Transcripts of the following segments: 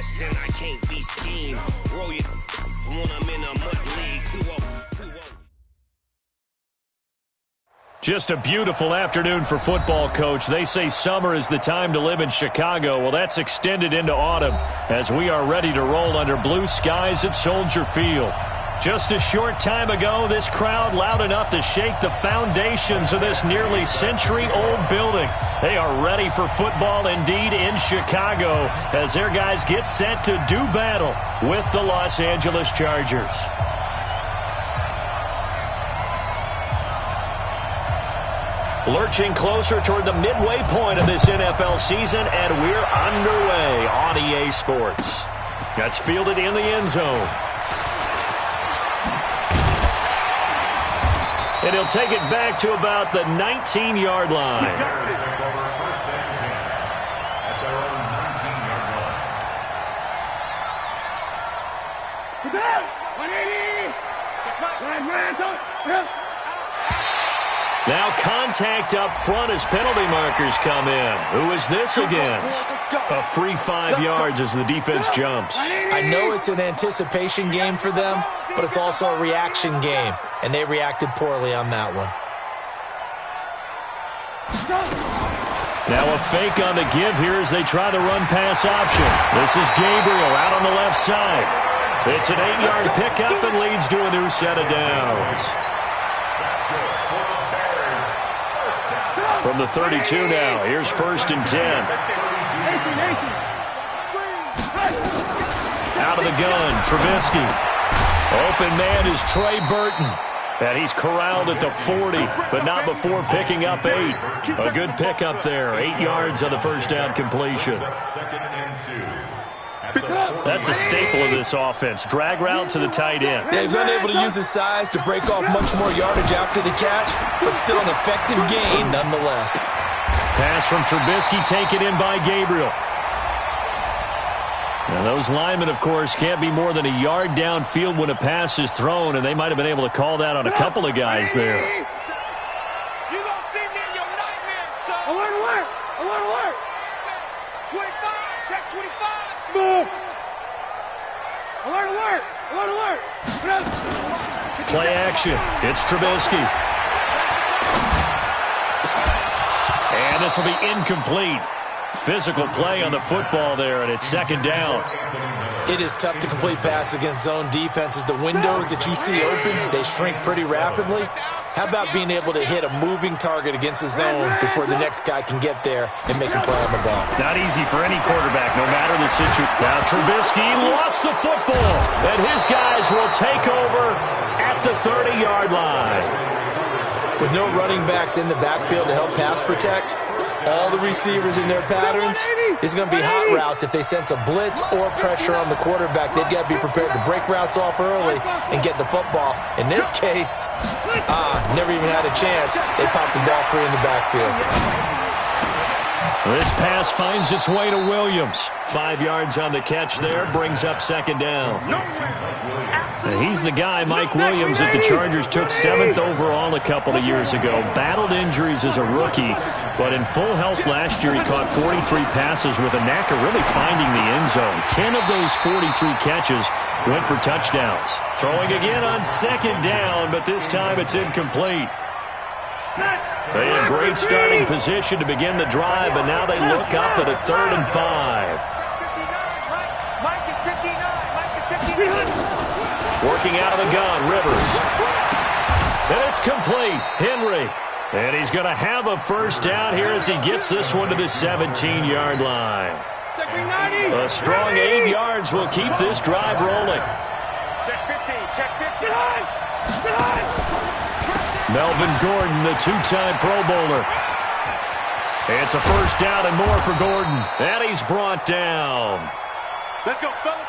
question, I can't be schemed. Roll it when I'm in a mud league. 2-0. Just a beautiful afternoon for football, Coach. They say summer is the time to live in Chicago. Well, that's extended into autumn as we are ready to roll under blue skies at Soldier Field. Just a short time ago, this crowd loud enough to shake the foundations of this nearly century-old building. They are ready for football indeed in Chicago as their guys get set to do battle with the Los Angeles Chargers. Lurching closer toward the midway point of this NFL season, and we're underway on EA Sports. That's fielded in the end zone. And he'll take it back to about the 19-yard line. Now contact up front as penalty markers come in. Who is this against? A free 5 yards as the defense jumps. I know it's an anticipation game for them, but it's also a reaction game, and they reacted poorly on that one. Now a fake on the give here as they try the run-pass option. This is Gabriel out on the left side. It's an 8-yard pickup and leads to a new set of downs. From the 32 now, here's 1st and 10. Out of the gun, Trubisky. Open man is Trey Burton. And he's corralled at the 40, but not before picking up 8. A good pickup there, 8 yards on the first down completion. That's a staple of this offense. Drag route to the tight end. Yeah, he was unable to use his size to break off much more yardage after the catch, but still an effective gain nonetheless. Pass from Trubisky taken in by Gabriel. Now those linemen, of course, can't be more than a yard downfield when a pass is thrown, and they might have been able to call that on a couple of guys there. You don't see me in your nightmares, son. Alert, alert! Alert, alert! 25, check 25. Smooth. Alert, alert! Alert, alert! Play action. It's Trubisky. And this will be incomplete. Physical play on the football there, and it's 2nd down. It is tough to complete passes against zone defenses. The windows that you see open, they shrink pretty rapidly. How about being able to hit a moving target against a zone before the next guy can get there and make him play on the ball? Not easy for any quarterback, no matter the situation. Now Trubisky lost the football, and his guys will take over at the 30-yard line. With no running backs in the backfield to help pass protect, all the receivers in their patterns, it's going to be hot routes. If they sense a blitz or pressure on the quarterback, they've got to be prepared to break routes off early and get the football. In this case, never even had a chance. They popped the ball free in the backfield. This pass finds its way to Williams. 5 yards on the catch there, brings up 2nd down. And he's the guy, Mike Williams, that the Chargers took 7th overall a couple of years ago. Battled injuries as a rookie, but in full health last year, he caught 43 passes with a knack of really finding the end zone. 10 of those 43 catches went for touchdowns. Throwing again on 2nd down, but this time it's incomplete. They had great starting position to begin the drive, but now they look up at a 3rd and 5. Mike is 59. Mike is 59. Working out of the gun, Rivers. And it's complete. Henry. And he's going to have a 1st down here as he gets this one to the 17-yard line. A strong 8 yards will keep this drive rolling. Check 15. Check 15. Melvin Gordon, the 2-time Pro Bowler. It's a 1st down and more for Gordon. And he's brought down. Let's go, fellas.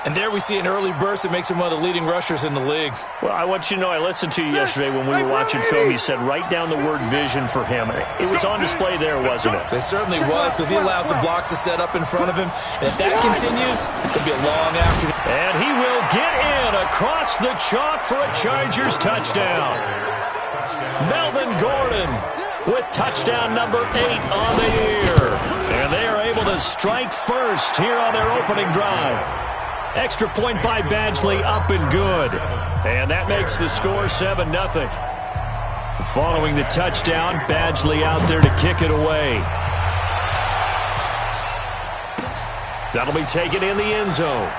And there we see an early burst that makes him one of the leading rushers in the league. Well, I want you to know, I listened to you yesterday when we were watching film. You said write down the word vision for him. It was on display there, wasn't it? It certainly was, because he allows the blocks to set up in front of him. And if that continues, it'll be a long afternoon. And he will get in across the chalk for a Chargers touchdown. Melvin Gordon with touchdown number 8 on the year. And they are able to strike first here on their opening drive. Extra point by Badgley, up and good. And that makes the score 7-0. Following the touchdown, Badgley out there to kick it away. That'll be taken in the end zone.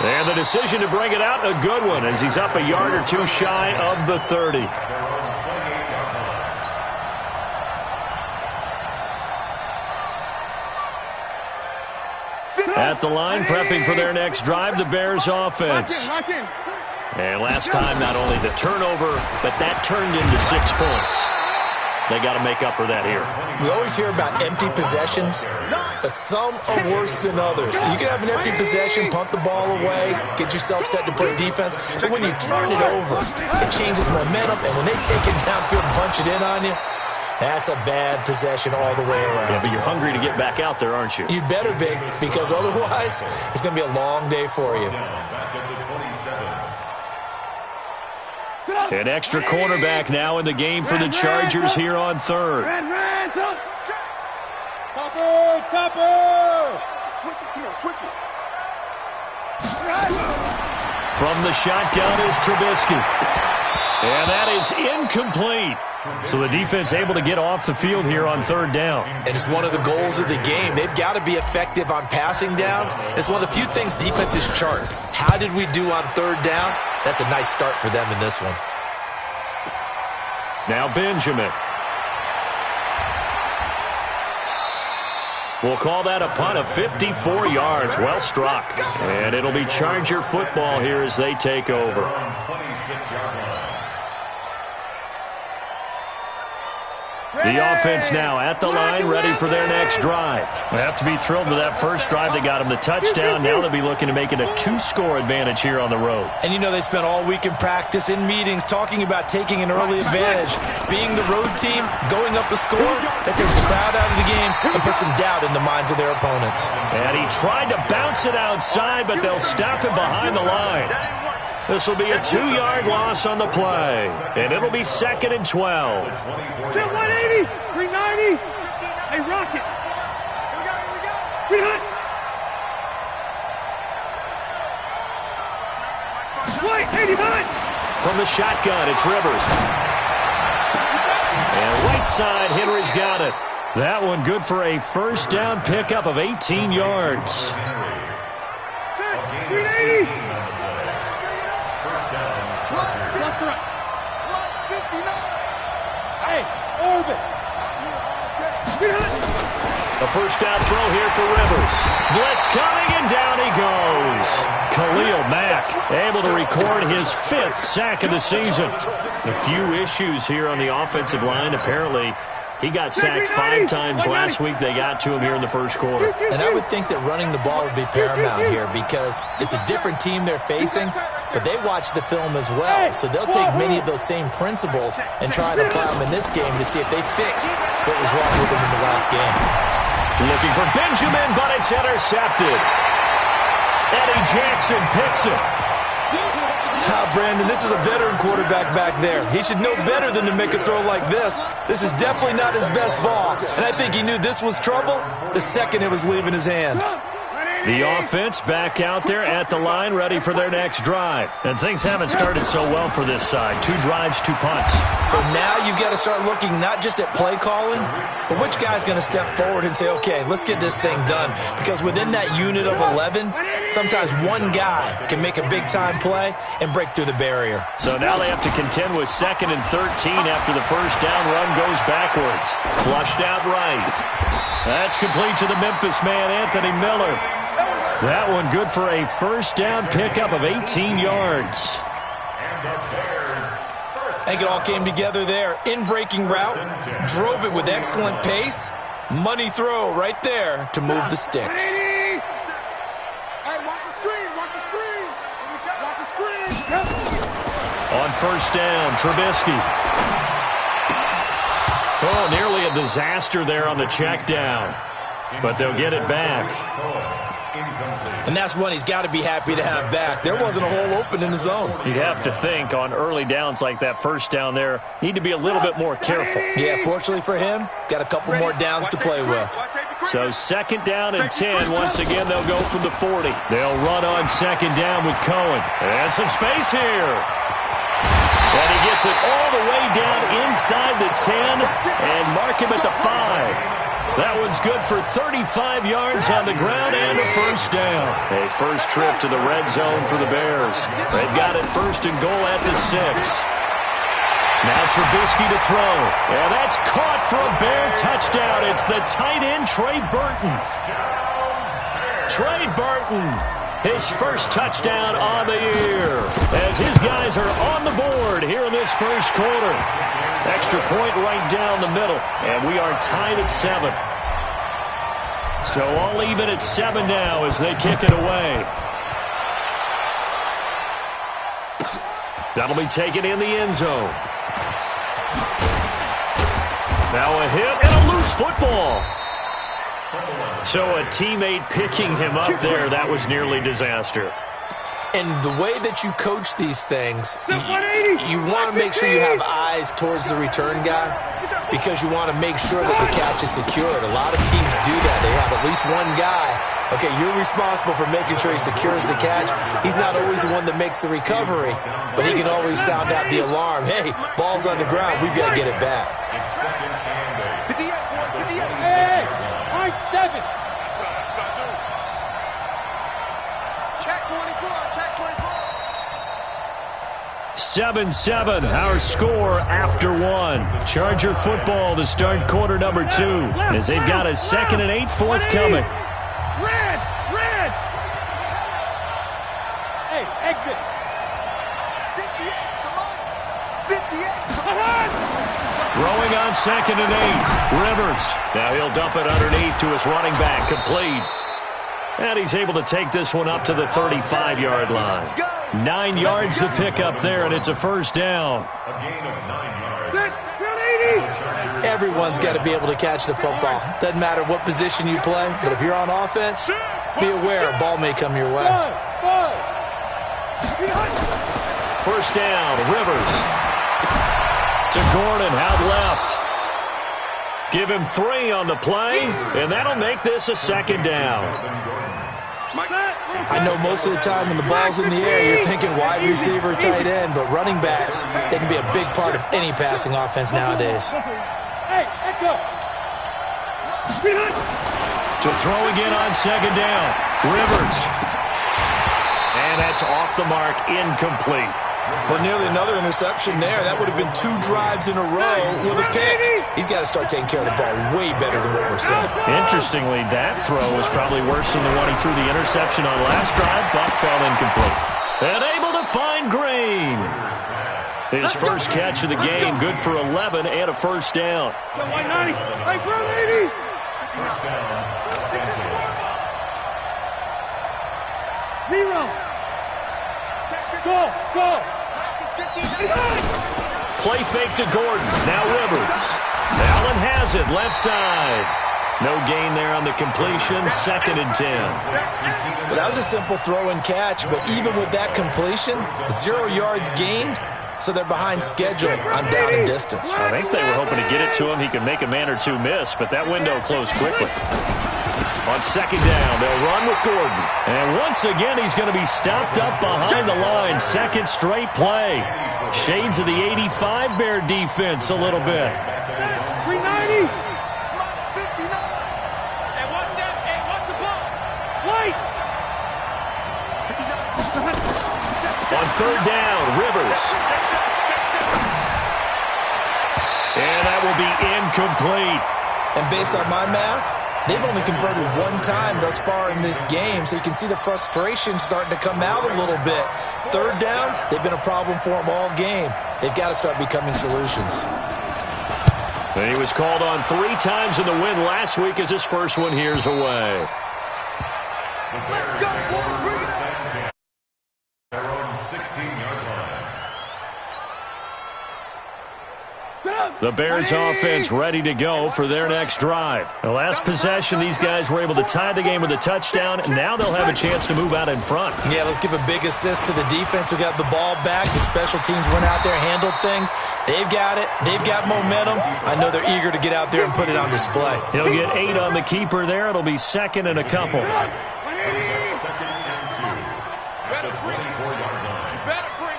And the decision to bring it out, a good one, as he's up a yard or two shy of the 30. At the line, prepping for their next drive, the Bears offense. And last time, not only the turnover, but that turned into 6 points. They got to make up for that here. We always hear about empty possessions, but some are worse than others. You can have an empty possession, punt the ball away, get yourself set to play defense, but when you turn it over, it changes momentum, and when they take it downfield and punch it in on you, that's a bad possession all the way around. Yeah, but you're hungry to get back out there, aren't you? You better be, because otherwise, it's going to be a long day for you. An extra cornerback now in the game for the Chargers here on third. Topper! Switch it, switch it. From the shotgun is Trubisky. And that is incomplete. So the defense able to get off the field here on third down. And it's one of the goals of the game. They've got to be effective on passing downs. It's one of the few things defenses chart. How did we do on third down? That's a nice start for them in this one. Now Benjamin. We'll call that a punt of 54 yards. Well struck. And it'll be Charger football here as they take over. The offense now at the line, ready for their next drive. They have to be thrilled with that first drive. They got them the touchdown. Now they'll be looking to make it a 2-score advantage here on the road. And you know they spent all week in practice, in meetings, talking about taking an early advantage. Being the road team, going up a score, that takes the crowd out of the game and puts some doubt in the minds of their opponents. And he tried to bounce it outside, but they'll stop him behind the line. This will be a 2-yard loss on the play. And it'll be 2nd and 12. 180, 390. Hey, Rocket. Here we go. Wait, 89. From the shotgun, it's Rivers. And right side, Henry's got it. That one good for a first down pickup of 18 yards. 380. A first down throw here for Rivers. Blitz coming, and down he goes. Khalil Mack able to record his 5th sack of the season. A few issues here on the offensive line. Apparently, he got sacked 5 times last week. They got to him here in the first quarter. And I would think that running the ball would be paramount here because it's a different team they're facing, but they watch the film as well. So they'll take many of those same principles and try to apply them in this game to see if they fixed what was wrong with them in the last game. Looking for Benjamin, but it's intercepted. Eddie Jackson picks it. Brandon, this is a veteran quarterback back there. He should know better than to make a throw like this. This is definitely not his best ball, and I think he knew this was trouble the second it was leaving his hand. The offense back out there at the line, ready for their next drive. And things haven't started so well for this side. 2 drives, 2 punts. So now you've got to start looking not just at play calling, but which guy's going to step forward and say, okay, let's get this thing done. Because within that unit of 11, sometimes one guy can make a big-time play and break through the barrier. So now they have to contend with 2nd and 13 after the first down run goes backwards. Flushed out right. That's complete to the Memphis man, Anthony Miller. That one good for a first down pickup of 18 yards. I think it all came together there. In-breaking route, drove it with excellent pace. Money throw right there to move the sticks. Hey, watch the screen, watch the screen. Watch the screen. On first down, Trubisky. Oh, nearly a disaster there on the check down. But they'll get it back. And that's one he's got to be happy to have back. There wasn't a hole open in the zone. You'd have to think on early downs like that first down there, need to be a little bit more careful. Yeah, fortunately for him, got a couple more downs to play with. So second down and 10. Once again, they'll go from the 40. They'll run on second down with Cohen. And some space here. And he gets it all the way down inside the 10 and mark him at the 5. That one's good for 35 yards on the ground and a first down. A first trip to the red zone for the Bears. They've got it first and goal at the 6. Now Trubisky to throw. And that's caught for a Bear touchdown. It's the tight end, Trey Burton. Trey Burton, his first touchdown on the year. As his guys are on the board here in this first quarter. Extra point right down the middle. And we are tied at 7. So all even at 7 now as they kick it away. That'll be taken in the end zone. Now a hit and a loose football. So a teammate picking him up there, that was nearly disaster. And the way that you coach these things, you want to make sure you have eyes towards the return guy because you want to make sure that the catch is secured. A lot of teams do that. They have at least one guy. Okay, you're responsible for making sure he secures the catch. He's not always the one that makes the recovery, but he can always sound out the alarm. Hey, ball's on the ground. We've got to get it back. 7. Check 24. Check 24. 7-7, our score after 1. Charger football to start quarter number 2 as they've got a 2nd and 8 forthcoming. Red! Hey, exit. 58, come on. 58, come on. Throwing on 2nd and 8. Rivers. Now he'll dump it underneath to his running back. Complete. And he's able to take this one up to the 35-yard line. 9 yards to pick up there, and it's a first down. A gain of 9 yards. Everyone's got to be able to catch the football. Doesn't matter what position you play, but if you're on offense, be aware a ball may come your way. First down, Rivers. To Gordon, out left. Give him 3 on the play, and that'll make this a 2nd down. I know most of the time when the ball's in the air, you're thinking wide receiver, tight end, but running backs, they can be a big part of any passing offense nowadays. Hey, echo. To throw again on 2nd down. Rivers. And that's off the mark, incomplete. Well, nearly another interception there. That would have been 2 drives in a row with a pick. He's got to start taking care of the ball way better than what we're seeing. Interestingly, that throw was probably worse than the one he threw the interception on last drive, but fell incomplete. And able to find Green. His first catch of the game, good for 11 and a first down. 190. Hey, bro, 80. First down. Zero. Go. Play fake to Gordon. Now Rivers. Allen has it, left side. No gain there on the completion, 2nd and 10. Well, that was a simple throw and catch, but even with that completion, 0 yards gained, so they're behind schedule on down and distance. I think they were hoping to get it to him. He could make a man or 2 miss, but that window closed quickly. On 2nd down, they'll run with Gordon. And once again, he's going to be stopped up behind the line. 2nd straight play. Shades of the 85 Bear defense a little bit. 390. 59. Hey, watch that. Hey, watch the ball. Wait. On 3rd down, Rivers. And that will be incomplete. And based on my math, they've only converted 1 time thus far in this game, so you can see the frustration starting to come out a little bit. 3rd downs, they've been a problem for them all game. They've got to start becoming solutions. And he was called on 3 times in the win last week as his first one here's away. Let's go, boys. Their own 16-yard line. The Bears offense ready to go for their next drive. The last possession, these guys were able to tie the game with a touchdown. Now they'll have a chance to move out in front. Yeah, let's give a big assist to the defense who got the ball back. The special teams went out there, handled things. They've got it. They've got momentum. I know they're eager to get out there and put it on display. He'll get 8 on the keeper there. It'll be second and a couple. Second and 2 at the 24-yard line. Better bring.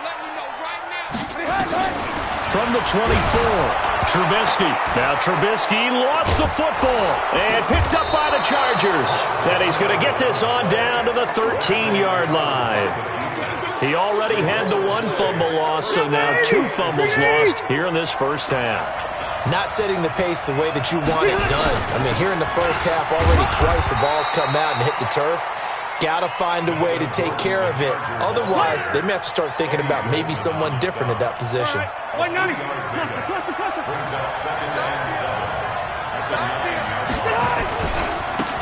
Let me know right now. From the 24, Trubisky. Now Trubisky lost the football and picked up by the Chargers. And he's going to get this on down to the 13-yard line. He already had the 1 fumble loss, so now 2 fumbles lost here in this first half. Not setting the pace the way that you want it done. I mean, here in the first half, already twice the ball's come out and hit the turf. Got to find a way to take care of it. Otherwise, they may have to start thinking about maybe someone different at that position. Brings up second and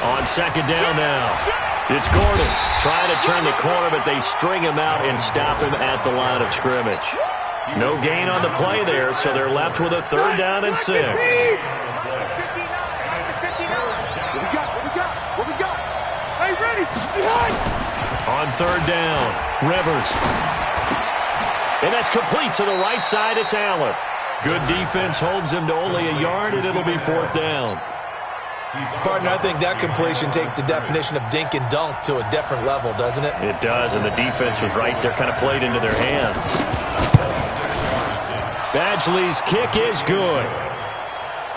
7. On second down now, it's Gordon trying to turn the corner, but they string him out and stop him at the line of scrimmage. No gain on the play there, so they're left with a 3rd down and 6. On 3rd down, Rivers. And that's complete to the right side. It's Allen. Good defense holds him to only a yard, and it'll be 4th down. Partner, I think that completion takes the definition of dink and dunk to a different level, doesn't it? It does, and the defense was right there, kind of played into their hands. Badgley's kick is good.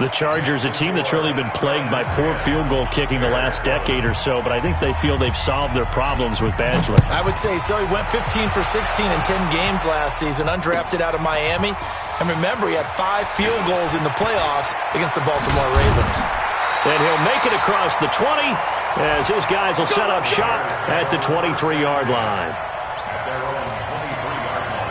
The Chargers, a team that's really been plagued by poor field goal kicking the last decade or so, but I think they feel they've solved their problems with Badgley. I would say so. He went 15 for 16 in 10 games last season, undrafted out of Miami. And remember, he had 5 field goals in the playoffs against the Baltimore Ravens. And he'll make it across the 20 as his guys will set up shop at the 23-yard line. At their own 23-yard line.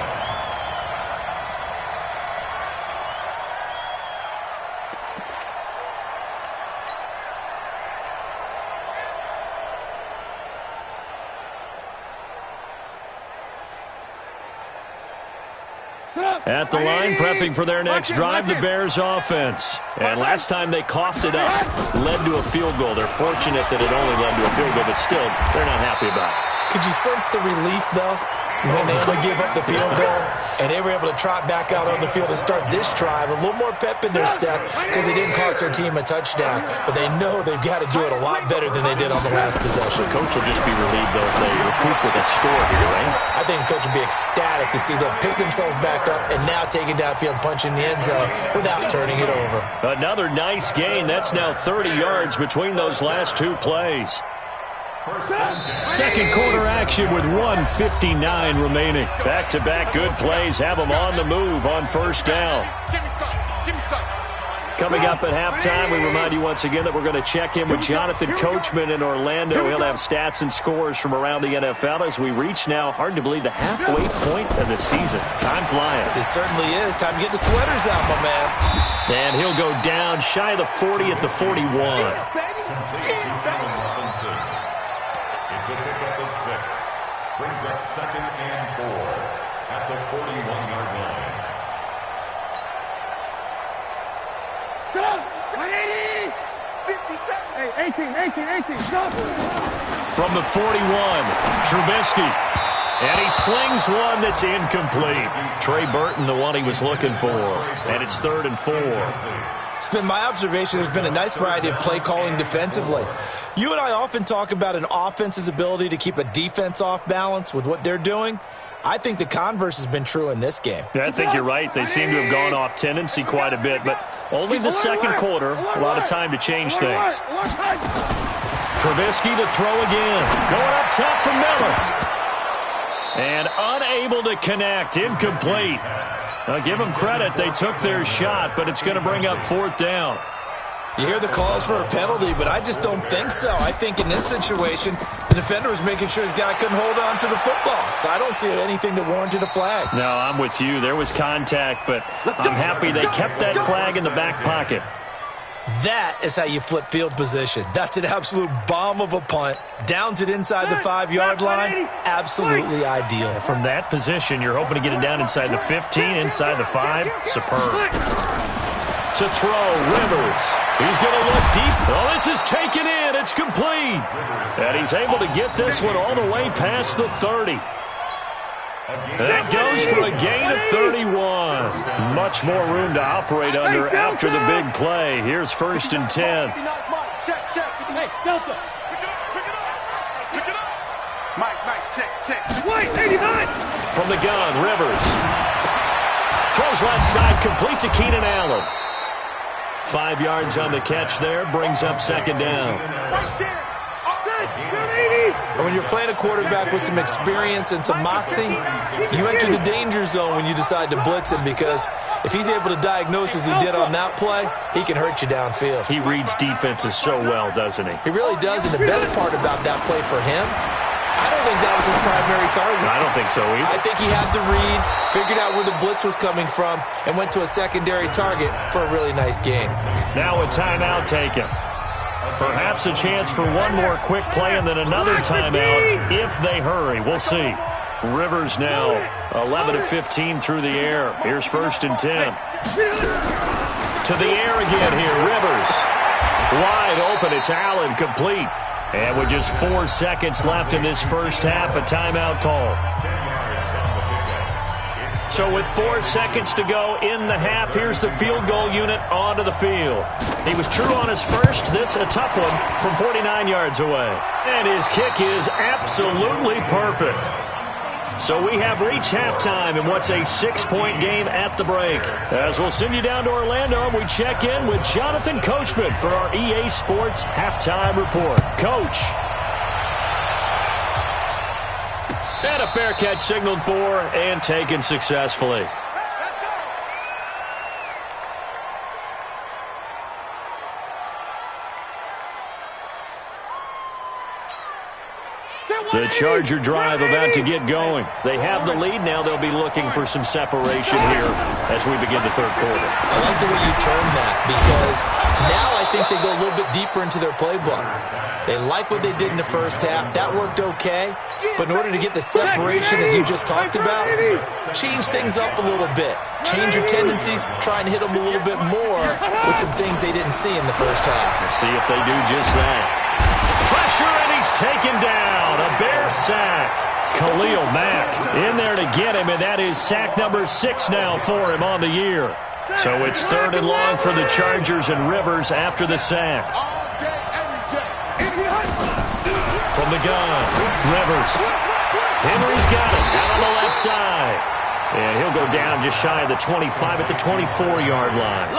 At the line, prepping for their next drive, the Bears offense. And last time they coughed it up, led to a field goal. They're fortunate that it only led to a field goal, but still, they're not happy about it. Could you sense the relief, though, when they only gave up the field goal and they were able to trot back out on the field and start this drive? A little more pep in their step because it didn't cost their team a touchdown. But they know they've got to do it a lot better than they did on the last possession. Coach will just be relieved, though, if they recoup with a score here, right? I think Coach will be ecstatic to see them pick themselves back up and now take it downfield and punch in the end zone without turning it over. Another nice gain. That's now 30 yards between those last 2 plays. Second quarter action with 1:59 remaining. Back-to-back good plays have them on the move on first down. Give me some. Coming up at halftime, we remind you once again that we're going to check in with Jonathan Coachman in Orlando. He'll have stats and scores from around the NFL as we reach now, hard to believe, the halfway point of the season. Time flying. It certainly is. Time to get the sweaters out, my man. And he'll go down shy of the 40 at the 41. It's a pickup of 6. Brings up second and 4 at the 41-yard line. Go! 180! 57! Hey, 18, stop! From the 41, Trubisky. And he slings one that's incomplete. Trey Burton, the one he was looking for. And it's 3rd and 4. It's been my observation there's been a nice variety of play calling defensively. You and I often talk about an offense's ability to keep a defense off balance with what they're doing. I think the converse has been true in this game. Yeah, I think you're right. They seem to have gone off tendency quite a bit, but only the second quarter. A lot of time to change things. Trubisky to throw again. Going up top for Miller. And unable to connect. Incomplete. Now, give them credit. They took their shot, but it's going to bring up 4th down. You hear the calls for a penalty, but I just don't think so. I think in this situation, the defender was making sure his guy couldn't hold on to the football. So I don't see anything that warranted a flag. No, I'm with you. There was contact, but I'm happy they kept that flag in the back pocket. That is how you flip field position. That's an absolute bomb of a punt. Downs it inside the 5-yard line. Absolutely ideal. From that position, you're hoping to get it down inside the 15, inside the 5. Superb. To throw, Rivers. He's going to look deep. Oh, this is taken in. It's complete. And he's able to get this one all the way past the 30. That goes for a gain of 31. Much more room to operate under after the big play. Here's 1st and 10. Hey, Delta. Pick it up. Mike, check. Wait, 89. From the gun, Rivers. Throws left side, complete to Keenan Allen. 5 yards on the catch there, brings up 2nd down. Right there. And when you're playing a quarterback with some experience and some moxie, you enter the danger zone when you decide to blitz him, because if he's able to diagnose as he did on that play, he can hurt you downfield. He reads defenses so well, doesn't he? He really does, and the best part about that play for him, I don't think that was his primary target. I don't think so either. I think he had the read, figured out where the blitz was coming from, and went to a secondary target for a really nice gain. Now a timeout taken. Perhaps a chance for one more quick play and then another timeout if they hurry. We'll see. Rivers now 11 of 15 through the air. Here's 1st and 10. To the air again here. Rivers. Wide open. It's Allen, complete. And with just 4 seconds left in this first half, a timeout call. So with 4 seconds to go in the half, here's the field goal unit onto the field. He was true on his first. This a tough one from 49 yards away. And his kick is absolutely perfect. So we have reached halftime in what's a 6-point game at the break. As we'll send you down to Orlando, we check in with Jonathan Coachman for our EA Sports Halftime Report. Coach. And a fair catch signaled for and taken successfully. The Charger drive about to get going. They have the lead. Now they'll be looking for some separation here as we begin the 3rd quarter. I like the way you term that, because now I think they go a little bit deeper into their playbook. They like what they did in the first half. That worked okay. But in order to get the separation that you just talked about, change things up a little bit. Change your tendencies, try and hit them a little bit more with some things they didn't see in the first half. Let's see if they do just that. Pressure, and he's taken down. A Bear sack. Khalil Mack in there to get him, and that is sack number 6 now for him on the year. So it's 3rd and long for the Chargers, and Rivers after the sack. From the gun, Rivers. Henry's got it out on the left side. And he'll go down just shy of the 25 at the 24-yard line.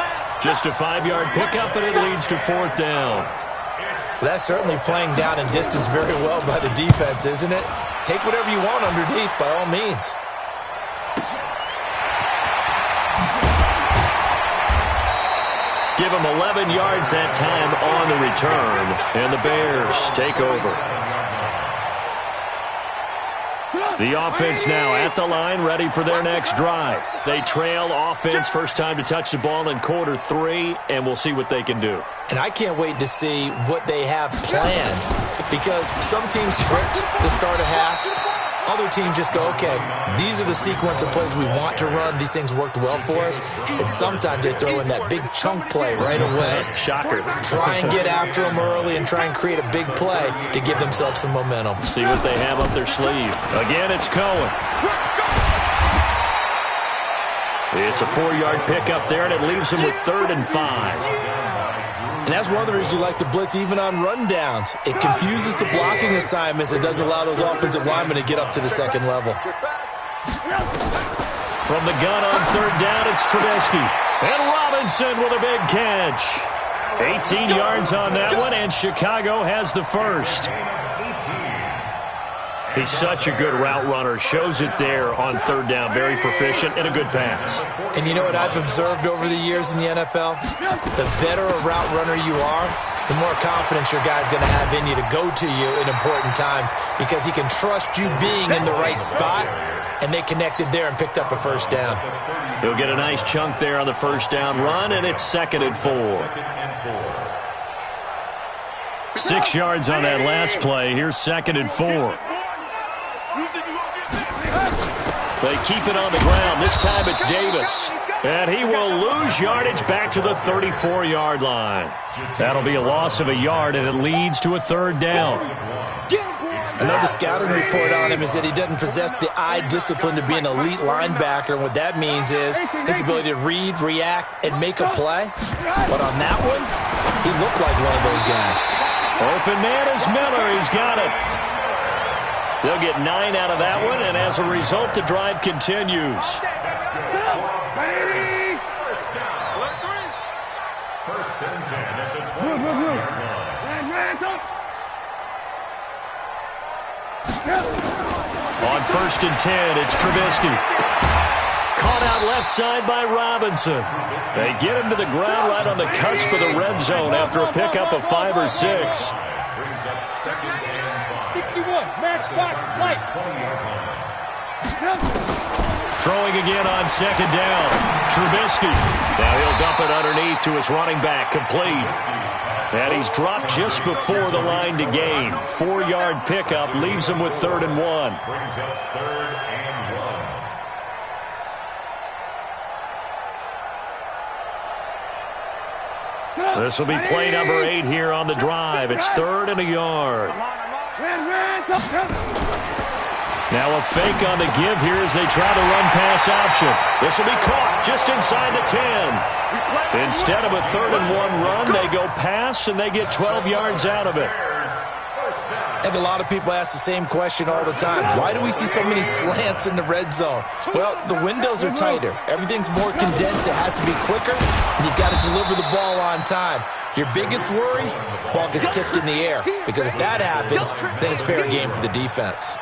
Just a 5-yard pickup, and it leads to 4th down. That's certainly playing down in distance very well by the defense, isn't it? Take whatever you want underneath, by all means. Give him 11 yards that time on the return, and the Bears take over. The offense now at the line, ready for their next drive. They trail offense, first time to touch the ball in quarter 3, and we'll see what they can do. And I can't wait to see what they have planned, because some teams script to start a half. Other teams just go, okay, these are the sequence of plays we want to run. These things worked well for us. And sometimes they throw in that big chunk play right away. Shocker. Try and get after them early and try and create a big play to give themselves some momentum. See what they have up their sleeve. Again, it's Cohen. It's a 4-yard pickup there, and it leaves him with 3rd and 5. And that's one of the reasons you like to blitz even on rundowns. It confuses the blocking assignments. It doesn't allow those offensive linemen to get up to the second level. From the gun on 3rd down, it's Trubisky. And Robinson with a big catch. 18 yards on that one, and Chicago has the first. He's such a good route runner. Shows it there on 3rd down. Very proficient and a good pass. And you know what I've observed over the years in the NFL? The better a route runner you are, the more confidence your guy's going to have in you to go to you in important times, because he can trust you being in the right spot and they connected there and picked up a first down. He'll get a nice chunk there on the first down run, and it's 2nd and 4. 6 yards on that last play. Here's 2nd and 4. They keep it on the ground. This time it's Davis. And he will lose yardage back to the 34-yard line. That'll be a loss of a yard, and it leads to a 3rd down. Another scouting report on him is that he doesn't possess the eye discipline to be an elite linebacker. And what that means is his ability to read, react, and make a play. But on that one, he looked like one of those guys. Open man is Miller. He's got it. They'll get 9 out of that one, and as a result, the drive continues. First and 10 at the 20-yard line. On 1st and 10, it's Trubisky. Caught out left side by Robinson. They get him to the ground right on the cusp of the red zone after a pickup of 5 or 6. Brings up 2nd and 5. 61, match box, light. Throwing again on 2nd down. Trubisky. Now he'll dump it underneath to his running back, complete. And he's dropped just before the line to gain. 4-yard pickup leaves him with 3rd and 1. Brings up 3rd and 1. This will be play number 8 here on the drive. It's 3rd and a yard. Now a fake on the give here as they try the run-pass option. This will be caught just inside the 10. Instead of a 3rd and 1 run, they go pass, and they get 12 yards out of it. I think a lot of people ask the same question all the time. Why do we see so many slants in the red zone? Well, the windows are tighter. Everything's more condensed. It has to be quicker, and you've got to deliver the ball on time. Your biggest worry, ball gets tipped in the air, because if that happens, then it's fair game for the defense.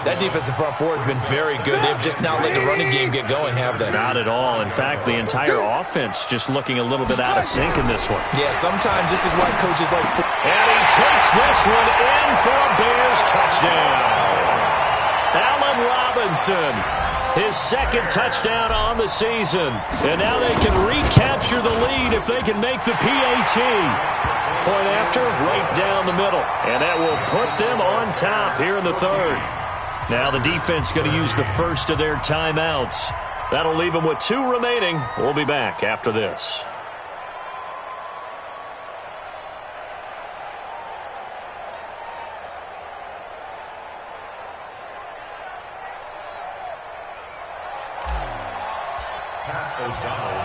That defensive front four has been very good. They've just now let the running game get going, have they? Not at all. In fact, the entire offense just looking a little bit out of sync in this one. Yeah, sometimes this is why coaches like... And he takes this one in for a Bears touchdown. Allen Robinson, his 2nd touchdown on the season. And now they can recapture the lead if they can make the PAT. Point after, right down the middle. And that will put them on top here in the 3rd. Now the defense going to use the first of their timeouts. That'll leave them with 2 remaining. We'll be back after this.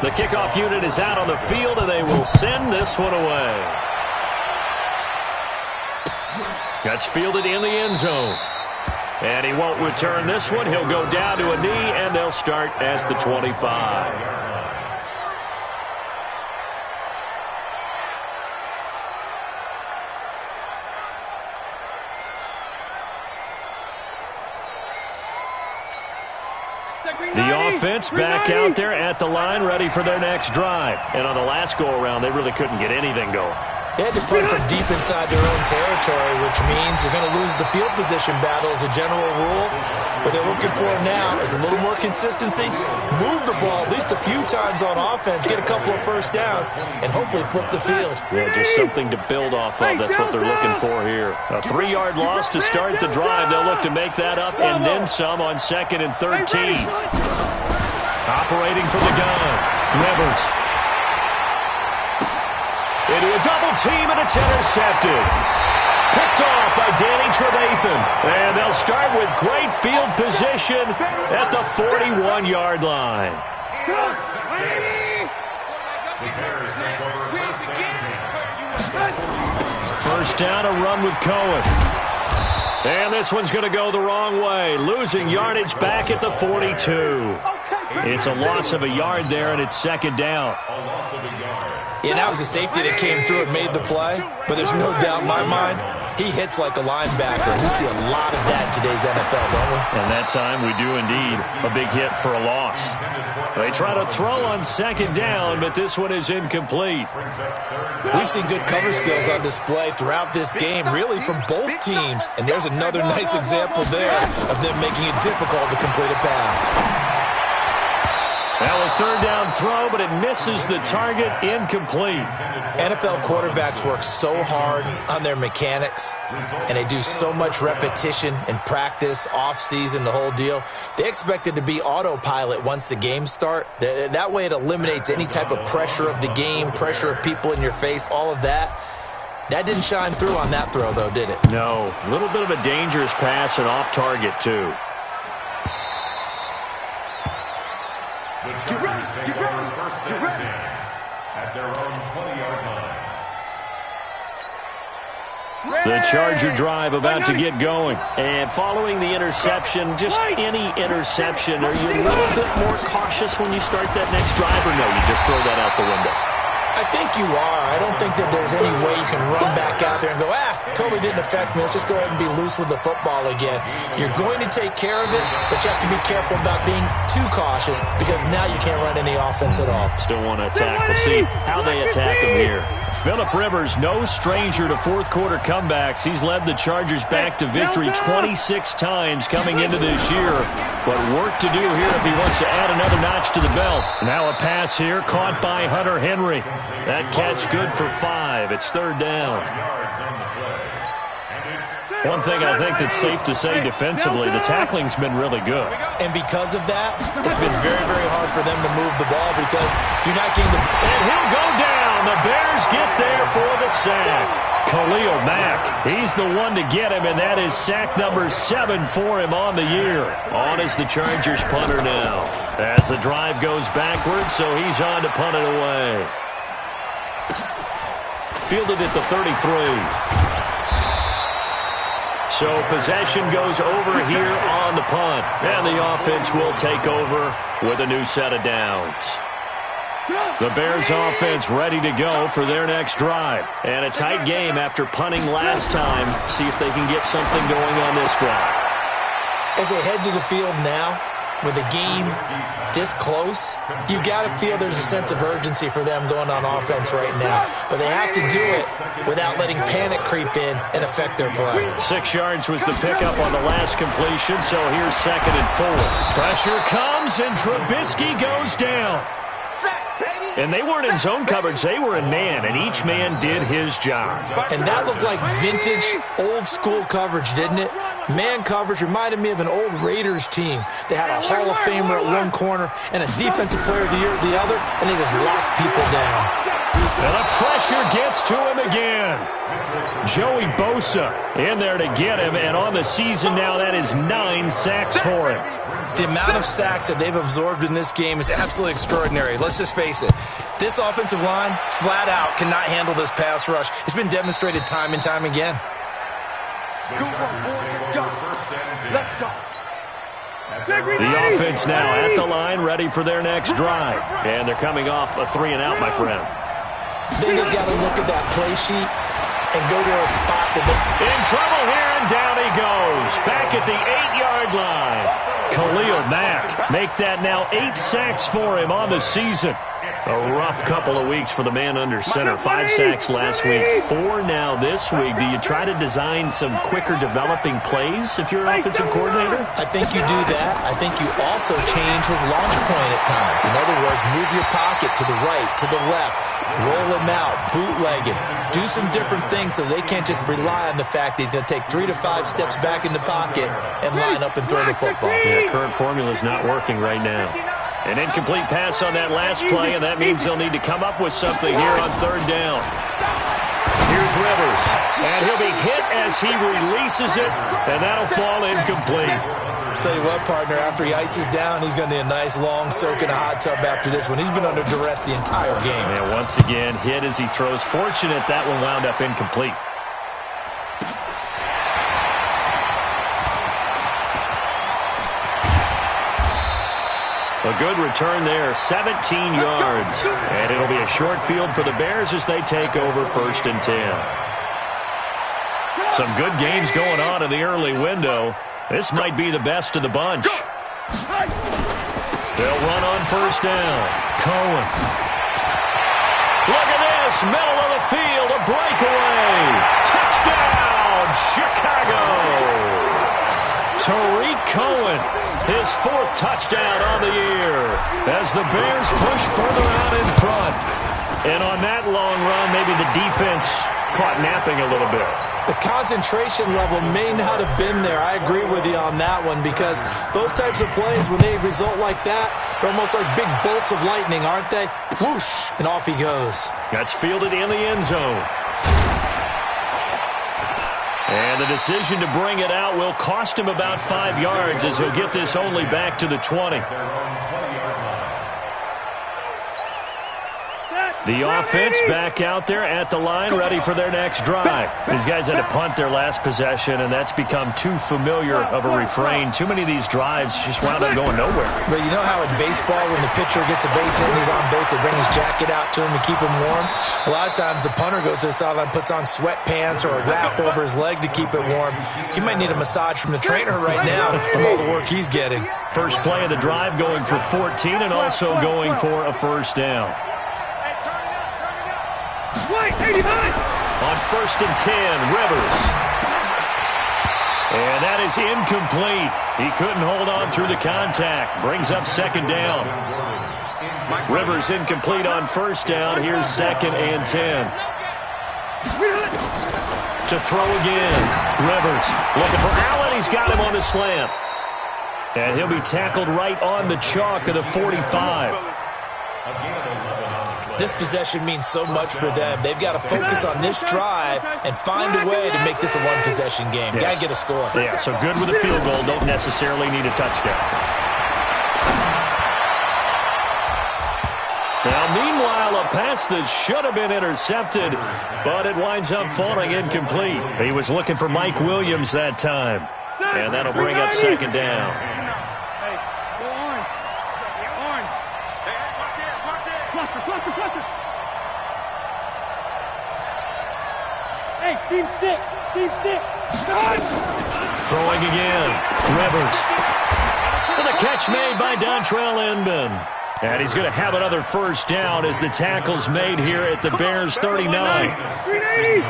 The kickoff unit is out on the field, and they will send this one away. That's fielded in the end zone. And he won't return this one. He'll go down to a knee, and they'll start at the 25. The offense back out there at the line, ready for their next drive. And on the last go-around, they really couldn't get anything going. They had to punt from deep inside their own territory, which means you're going to lose the field position battle as a general rule. What they're looking for now is a little more consistency, move the ball at least a few times on offense, get a couple of first downs, and hopefully flip the field. Yeah, just something to build off of. That's what they're looking for here. A 3-yard loss to start the drive. They'll look to make that up and then some on 2nd and 13. Operating from the gun, Rivers. Into a double team, and it's intercepted. Picked off by Danny Trevathan. And they'll start with great field position at the 41-yard line. First down, a run with Cohen. And this one's going to go the wrong way. Losing yardage back at the 42. It's a loss of a yard there, and it's 2nd down. A loss of a yard. Yeah, that was a safety that came through and made the play. But there's no doubt in my mind, He hits like a linebacker. We see a lot of that in today's NFL, don't we? And that time we do indeed. A big hit for a loss. They try to throw on second down, but this one is incomplete. We've seen good cover skills on display throughout this game, really from both teams. And there's another nice example there of them making it difficult to complete a pass. Now a third down throw, but it misses the target, incomplete. NFL quarterbacks work so hard on their mechanics, and they do so much repetition and practice, off-season, the whole deal. They expect it to be autopilot once the games start. That way it eliminates any type of pressure of the game, pressure of people in your face, all of that. That didn't shine through on that throw, though, did it? No. A little bit of a dangerous pass and off target, too. The Chargers take over first and 10 at their own 20-yard line. The Charger drive about to get going. And following the interception, just any interception, are you a little bit more cautious when you start that next drive, or no, you just throw that out the window? I think you are. I don't think that there's any way you can run back out there and go, totally didn't affect me. Let's just go ahead and be loose with the football again. You're going to take care of it, but you have to be careful about being too cautious because now you can't run any offense at all. Still want to attack. We'll see how they attack him here. Phillip Rivers, no stranger to fourth-quarter comebacks. He's led the Chargers back to victory 26 times coming into this year. But work to do here if he wants to add another notch to the belt. Now a pass here caught by Hunter Henry. That catch good for 5. It's third down. One thing I think that's safe to say defensively, the tackling's been really good. And because of that, it's been very, very hard for them to move the ball because you're not getting the... And he'll go down. The Bears get there for the sack. Khalil Mack, he's the one to get him, and that is sack number 7 for him on the year. On is the Chargers punter now. As the drive goes backwards, so he's on to punt it away. Fielded at the 33. So possession goes over here on the punt. And the offense will take over with a new set of downs. The Bears offense ready to go for their next drive. And a tight game after punting last time. See if they can get something going on this drive. As they head to the field now, with a game this close, you've got to feel there's a sense of urgency for them going on offense right now. But they have to do it without letting panic creep in and affect their play. 6 yards was the pickup on the last completion, so here's 2nd and 4. Pressure comes, and Trubisky goes down. And they weren't in zone coverage. They were in man, and each man did his job. And that looked like vintage, old-school coverage, didn't it? Man coverage reminded me of an old Raiders team. They had a Hall of Famer at one corner and a Defensive Player of the Year at the other, and they just locked people down. And the pressure gets to him again. Joey Bosa in there to get him, and on the season now, that is 9 sacks for him. The amount of sacks that they've absorbed in this game is absolutely extraordinary. Let's just face it. This offensive line, flat out, cannot handle this pass rush. It's been demonstrated time and time again. Let's go. The offense now at the line, ready for their next drive. And they're coming off a 3-and-out, my friend. Then they've got to look at that play sheet and go to a spot that they... In trouble here, and down he goes. Back at the 8-yard line. Khalil Mack make that now 8 sacks for him on the season. A rough couple of weeks for the man under center. 5 sacks last week, 4 now this week. Do you try to design some quicker developing plays if you're an offensive coordinator? I think you do that. I think you also change his launch point at times. In other words, move your pocket to the right, to the left, roll him out, bootleg him. Do some different things so they can't just rely on the fact that he's going to take 3 to 5 steps back in the pocket and line up and throw the football. Yeah, current formula is not working right now. An incomplete pass on that last play, and that means they'll need to come up with something here on 3rd down. Here's Rivers, and he'll be hit as he releases it, and that'll fall incomplete. Tell you what, partner, after he ices down, he's going to need a nice long soak in a hot tub after this one. He's been under duress the entire game. And once again, hit as he throws. Fortunate that one wound up incomplete. A good return there, 17 yards. And it'll be a short field for the Bears as they take over 1st and 10. Some good games going on in the early window. This might be the best of the bunch. They'll run on first down. Cohen. Look at this. Middle of the field. A breakaway. Touchdown, Chicago. Tariq Cohen. His 4th touchdown on the year as the Bears push further out in front. And on that long run, maybe the defense caught napping a little bit. The concentration level may not have been there. I agree with you on that one because those types of plays, when they result like that, they're almost like big bolts of lightning, aren't they? Whoosh, and off he goes. That's fielded in the end zone. And the decision to bring it out will cost him about 5 yards as he'll get this only back to the 20. The offense back out there at the line, ready for their next drive. These guys had to punt their last possession, and that's become too familiar of a refrain. Too many of these drives just wound up going nowhere. But you know how in baseball, when the pitcher gets a base hit and he's on base, they bring his jacket out to him to keep him warm? A lot of times the punter goes to the sideline, puts on sweatpants or a wrap over his leg to keep it warm. He might need a massage from the trainer right now from all the work he's getting. First play of the drive going for 14 and also going for a first down. On first and 10, Rivers. And that is incomplete. He couldn't hold on through the contact. Brings up second down. Rivers incomplete on first down. Here's 2nd and 10. To throw again. Rivers looking for Allen. He's got him on the slant. And he'll be tackled right on the chalk of the 45. This possession means so much for them. They've got to focus on this drive and find a way to make this a one-possession game. Yes. Got to get a score. Yeah, so good with a field goal. Don't necessarily need a touchdown. Now, meanwhile, a pass that should have been intercepted, but it winds up falling incomplete. He was looking for Mike Williams that time. And that'll bring up second down. Hey, team 6. Throwing again. Rivers. And the catch made by Dontrell Inman. And he's going to have another first down as the tackle's made here at the Bears 39.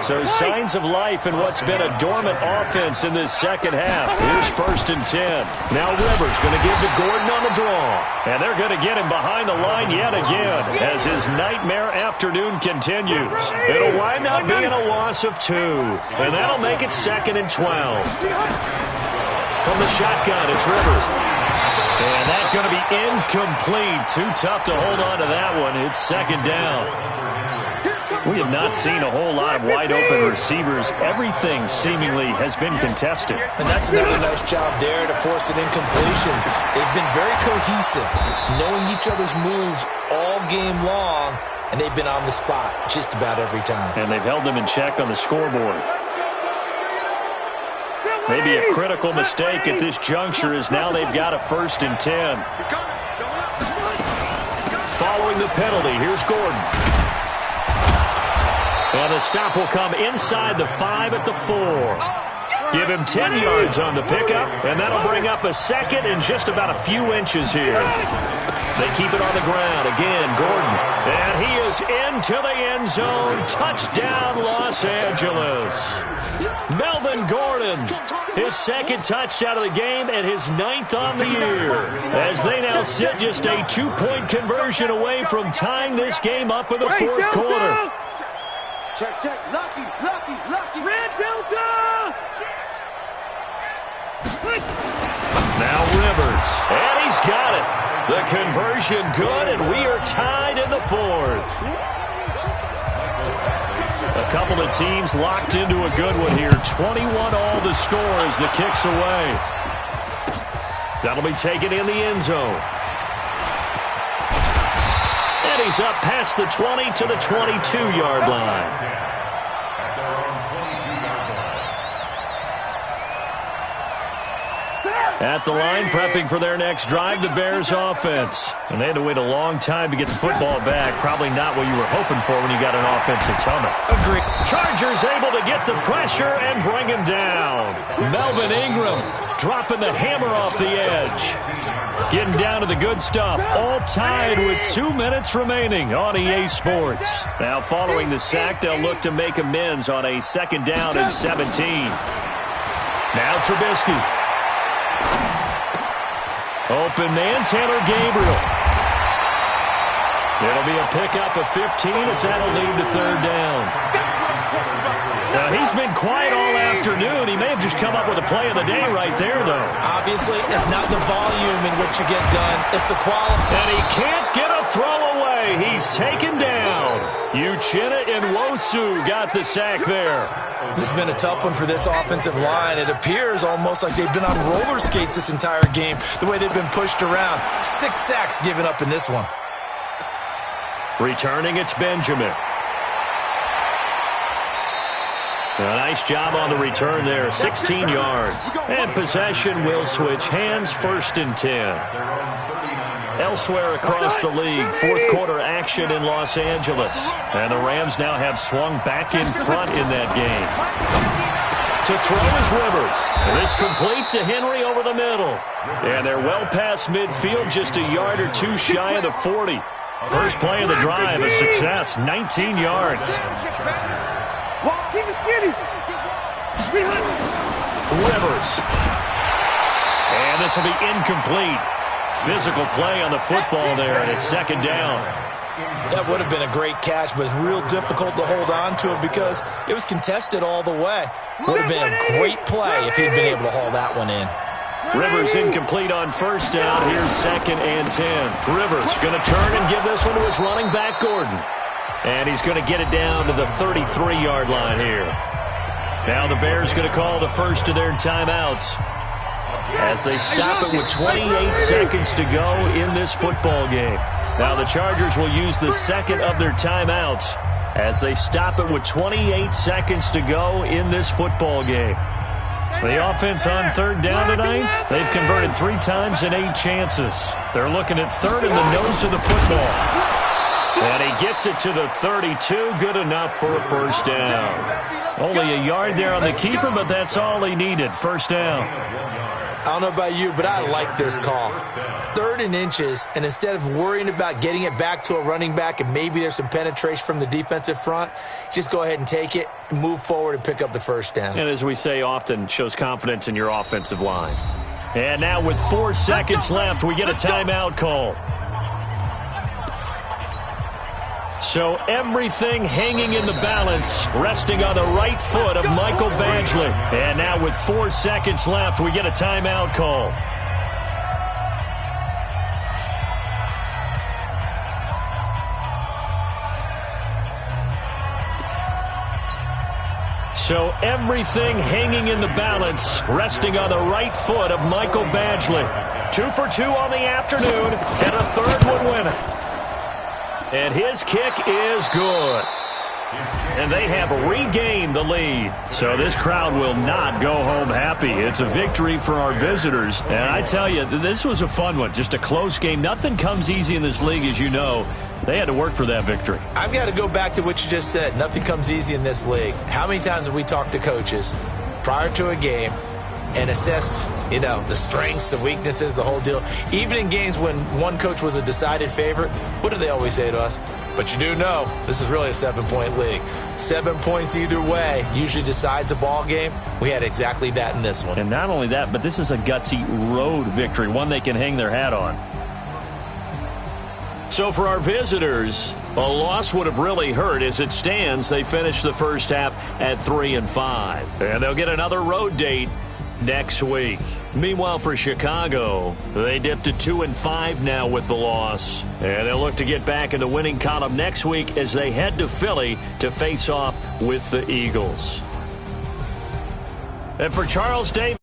So signs of life in what's been a dormant offense in this second half. Here's first and 10. Now Rivers going to give to Gordon on the draw. And they're going to get him behind the line yet again as his nightmare afternoon continues. It'll wind up being a loss of 2. And that'll make it 2nd and 12. From the shotgun, it's Rivers. And that's going to be incomplete. Too tough to hold on to that one. It's second down. We have not seen a whole lot of wide-open receivers. Everything seemingly has been contested. And that's another nice job there to force an incompletion. They've been very cohesive, knowing each other's moves all game long, and they've been on the spot just about every time. And they've held them in check on the scoreboard. Maybe a critical mistake at this juncture is now they've got a first and 10. Following the penalty, here's Gordon. And the stop will come inside the 5 at the 4. Give him 10 yards on the pickup, and that'll bring up a second in just about a few inches here. They keep it on the ground. Again, Gordon. And he is into the end zone. Touchdown, Los Angeles. Melvin Gordon, his 2nd touchdown of the game and his 9th on the year. As they now sit just a 2-point conversion away from tying this game up in the 4th quarter. Check. Lucky. Red Delta! Now Rivers. And he's got it. The conversion good, and we are tied in the 4th. A couple of teams locked into a good one here. 21 all the score as the kick's away. That'll be taken in the end zone. And he's up past the 20 to the 22-yard line. At the line, prepping for their next drive, the Bears offense. And they had to wait a long time to get the football back. Probably not what you were hoping for when you got an offense that's humming. Agreed. Chargers able to get the pressure and bring him down. Melvin Ingram dropping the hammer off the edge. Getting down to the good stuff. All tied with 2 minutes remaining on EA Sports. Now following the sack, they'll look to make amends on a 2nd down and 17. Now Trubisky. Open man, Taylor Gabriel. It'll be a pickup of 15 as that'll lead to 3rd down. Now, he's been quiet all afternoon. He may have just come up with a play of the day right there, though. Obviously, it's not the volume in which you get done. It's the quality. And he can't get a throw away. He's taken down. Uchenna Nwosu got the sack there. This has been a tough one for this offensive line. It appears almost like they've been on roller skates this entire game, the way they've been pushed around. 6 sacks given up in this one. Returning, it's Benjamin. A nice job on the return there, 16 yards. And possession will switch hands, 1st and 10. Elsewhere across the league, 4th quarter action in Los Angeles. And the Rams now have swung back in front in that game. To throw is Rivers. This complete to Henry over the middle. And they're well past midfield, just a yard or two shy of the 40. First play of the drive, a success, 19 yards. Rivers. And this will be incomplete. Physical play on the football there, and it's 2nd down. That would have been a great catch, but it's real difficult to hold on to it because it was contested all the way. Would have been a great play if he'd been able to haul that one in. Rivers incomplete on 1st down. Here's 2nd and 10. Rivers going to turn and give this one to his running back, Gordon. And he's going to get it down to the 33-yard line here. Now the Bears going to call the first of their timeouts as they stop it with 28 seconds to go in this football game. Now the Chargers will use the 2nd of their timeouts as they stop it with 28 seconds to go in this football game. The offense on 3rd down tonight, they've converted 3 times in 8 chances. They're looking at 3rd in the nose of the football. And he gets it to the 32, good enough for a 1st down. Only a yard there on the keeper, but that's all he needed, 1st down. I don't know about you, but I like this call. 3rd and inches, and instead of worrying about getting it back to a running back and maybe there's some penetration from the defensive front, just go ahead and take it, move forward, and pick up the 1st down. And as we say often, shows confidence in your offensive line. And now with 4 seconds left, we get a timeout call. So everything hanging in the balance, resting on the right foot of Michael Badgley. And now with 4 seconds left, we get a timeout call. So everything hanging in the balance, resting on the right foot of Michael Badgley. 2 for 2 on the afternoon, and a 3rd one winning. And his kick is good. And they have regained the lead. So this crowd will not go home happy. It's a victory for our visitors. And I tell you, this was a fun one. Just a close game. Nothing comes easy in this league, as you know. They had to work for that victory. I've got to go back to what you just said. Nothing comes easy in this league. How many times have we talked to coaches prior to a game and assessed, the strengths, the weaknesses, the whole deal? Even in games when one coach was a decided favorite, what do they always say to us? But you do know this is really a 7-point league. 7 points either way usually decides a ball game. We had exactly that in this one. And not only that, but this is a gutsy road victory, one they can hang their hat on. So for our visitors, a loss would have really hurt. As it stands, they finished the first half at 3-5. And they'll get another road date next week. Meanwhile, for Chicago, they dipped to 2-5 now with the loss. And they'll look to get back in the winning column next week as they head to Philly to face off with the Eagles. And for Charles Davis,